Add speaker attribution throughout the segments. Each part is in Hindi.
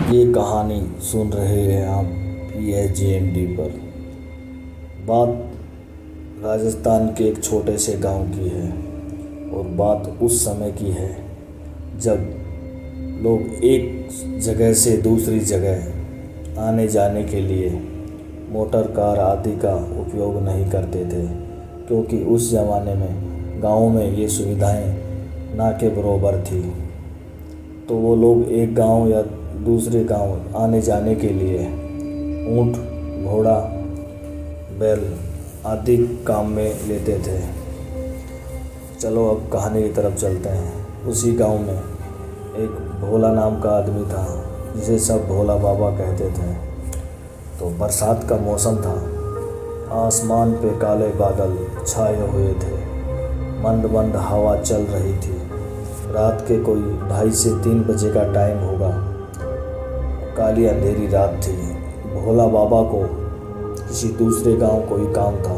Speaker 1: ये कहानी सुन रहे हैं आप PSJMD पर। बात राजस्थान के एक छोटे से गांव की है और बात उस समय की है जब लोग एक जगह से दूसरी जगह आने जाने के लिए मोटर कार आदि का उपयोग नहीं करते थे, क्योंकि उस ज़माने में गाँव में ये सुविधाएं ना के बराबर थी। तो वो लोग एक गांव या दूसरे गांव आने जाने के लिए ऊँट, घोड़ा, बैल आदि काम में लेते थे। चलो अब कहानी की तरफ चलते हैं। उसी गांव में एक भोला नाम का आदमी था, जिसे सब भोला बाबा कहते थे। तो बरसात का मौसम था, आसमान पे काले बादल छाए हुए थे, मंद मंद हवा चल रही थी। रात के कोई 2:30 से 3 बजे का टाइम होगा। काली अंधेरी रात थी। भोला बाबा को किसी दूसरे गांव कोई काम था,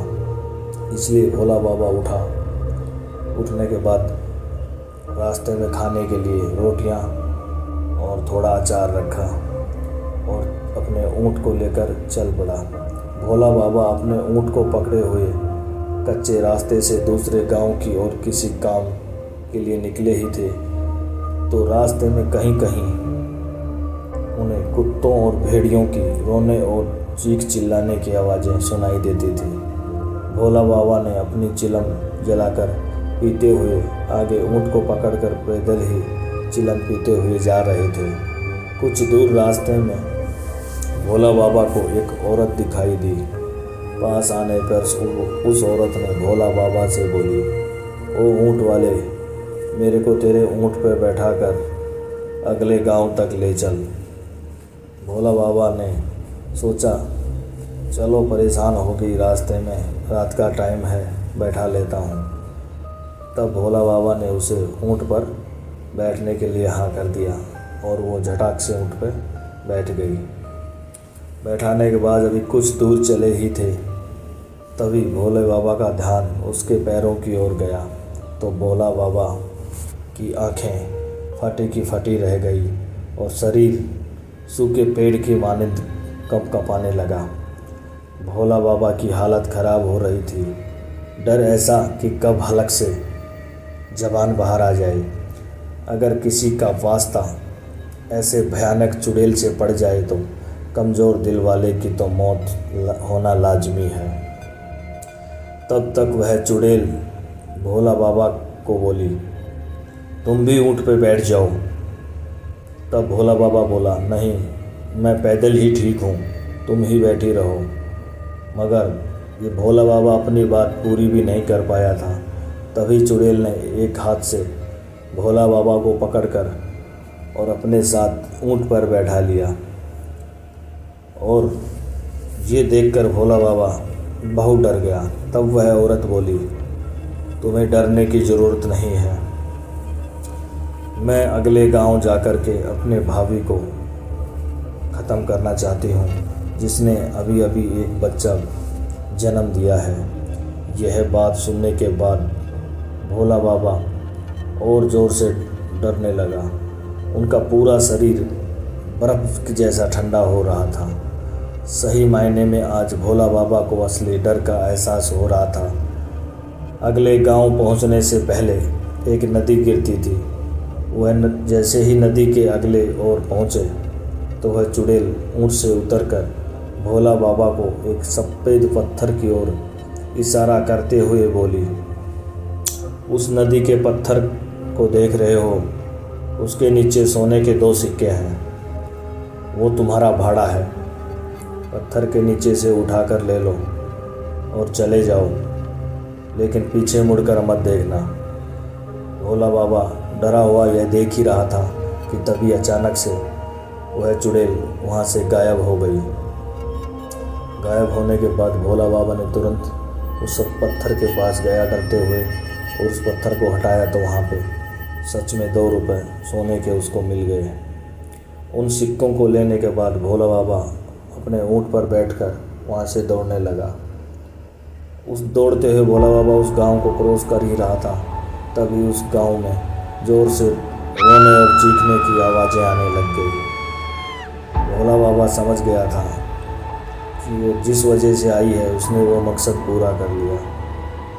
Speaker 1: इसलिए भोला बाबा उठा। उठने के बाद रास्ते में खाने के लिए रोटियां और थोड़ा अचार रखा और अपने ऊँट को लेकर चल पड़ा। भोला बाबा अपने ऊँट को पकड़े हुए कच्चे रास्ते से दूसरे गांव की ओर किसी काम के लिए निकले ही थे। तो रास्ते में कहीं कहीं उन्हें कुत्तों और भेड़ियों की रोने और चीख चिल्लाने की आवाज़ें सुनाई देती थी। भोला बाबा ने अपनी चिलम जलाकर पीते हुए आगे ऊँट को पकड़कर पैदल ही चिलम पीते हुए जा रहे थे। कुछ दूर रास्ते में भोला बाबा को एक औरत दिखाई दी। पास आने पर उस औरत ने भोला बाबा से बोली, ओ ऊँट वाले, मेरे को तेरे ऊँट पर बैठा कर अगले गांव तक ले चल। भोला बाबा ने सोचा, चलो परेशान हो गई रास्ते में, रात का टाइम है, बैठा लेता हूँ। तब भोला बाबा ने उसे ऊँट पर बैठने के लिए हाँ कर दिया और वो झटाक से ऊँट पर बैठ गई। बैठाने के बाद अभी कुछ दूर चले ही थे, तभी भोले बाबा का ध्यान उसके पैरों की ओर गया। तो भोला बाबा की आंखें फटी की फटी रह गई और शरीर सूखे पेड़ की मानिंद कँपाने लगा। भोला बाबा की हालत ख़राब हो रही थी। डर ऐसा कि कब हलक से ज़बान बाहर आ जाए। अगर किसी का वास्ता ऐसे भयानक चुड़ैल से पड़ जाए तो कमज़ोर दिल वाले की तो मौत होना लाजमी है। तब तक वह चुड़ैल भोला बाबा को बोली, तुम भी ऊँट पे बैठ जाओ। तब भोला बाबा बोला, नहीं, मैं पैदल ही ठीक हूँ, तुम ही बैठी रहो। मगर ये भोला बाबा अपनी बात पूरी भी नहीं कर पाया था। तभी चुड़ैल ने एक हाथ से भोला बाबा को पकड़कर और अपने साथ ऊँट पर बैठा लिया। और ये देखकर भोला बाबा बहुत डर गया। तब वह औरत बोली, तुम्हें डरने की ज़रूरत नहीं है। मैं अगले गांव जाकर के अपने भाभी को ख़त्म करना चाहती हूँ, जिसने अभी अभी एक बच्चा जन्म दिया है। यह बात सुनने के बाद भोला बाबा और ज़ोर से डरने लगा। उनका पूरा शरीर बर्फ़ जैसा ठंडा हो रहा था। सही मायने में आज भोला बाबा को असली डर का एहसास हो रहा था। अगले गांव पहुंचने से पहले एक नदी गिरती थी। वह जैसे ही नदी के अगले ओर पहुंचे तो वह चुड़ैल ऊँट से उतरकर भोला बाबा को एक सफ़ेद पत्थर की ओर इशारा करते हुए बोली, उस नदी के पत्थर को देख रहे हो, उसके नीचे सोने के 2 सिक्के हैं, वो तुम्हारा भाड़ा है। पत्थर के नीचे से उठाकर ले लो और चले जाओ, लेकिन पीछे मुड़कर मत देखना। भोला बाबा डरा हुआ यह देख ही रहा था कि तभी अचानक से वह चुड़ैल वहाँ से गायब हो गई। गायब होने के बाद भोला बाबा ने तुरंत उस पत्थर के पास गया डरते हुए और उस पत्थर को हटाया तो वहाँ पे सच में 2 रुपए सोने के उसको मिल गए। उन सिक्कों को लेने के बाद भोला बाबा अपने ऊँट पर बैठकर वहाँ से दौड़ने लगा। उस दौड़ते हुए भोला बाबा उस गांव को क्रॉस कर ही रहा था, तभी उस गांव में ज़ोर से रोने और चीखने की आवाज़ें आने लग गई। भोला बाबा समझ गया था कि वो जिस वजह से आई है उसने वो मकसद पूरा कर लिया।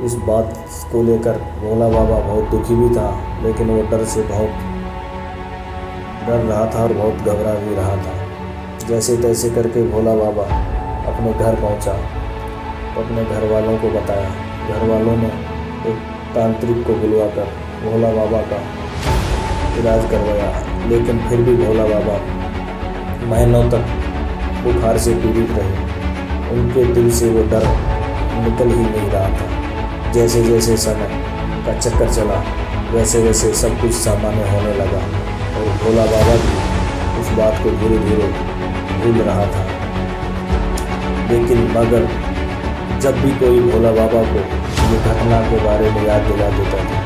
Speaker 1: इस बात को लेकर भोला बाबा बहुत दुखी भी था, लेकिन वो डर से बहुत डर रहा था और बहुत घबरा भी रहा था। जैसे तैसे करके भोला बाबा अपने घर पहुंचा तो अपने घर वालों को बताया। घर वालों ने एक तांत्रिक को बुलवाकर भोला बाबा का इलाज करवाया, लेकिन फिर भी भोला बाबा महीनों तक बुखार से पीड़ित रहे। उनके दिल से वो डर निकल ही नहीं रहा था। जैसे जैसे समय का चक्कर चला वैसे वैसे सब कुछ सामान्य होने लगा और भोला बाबा भी उस बात को धीरे धीरे भूल रहा था। लेकिन मगर जब भी कोई भोला बाबा को ये घटना के बारे में याद दिला देता था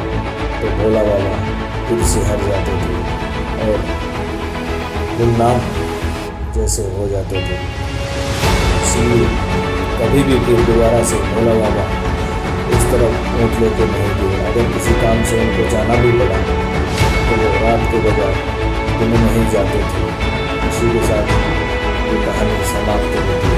Speaker 1: तो भोला बाबा फिर से हट जाते थे और गुमनाम जैसे हो जाते थे। इसलिए कभी भी फिर दोबारा से भोला बाबा इस तरफ ऊँट लेके नहीं गए। अगर किसी काम से उनको जाना भी पड़ा तो वो रात के बजाय दिन में ही जाते थे। इसी के साथ ये कहानी समाप्त होती है।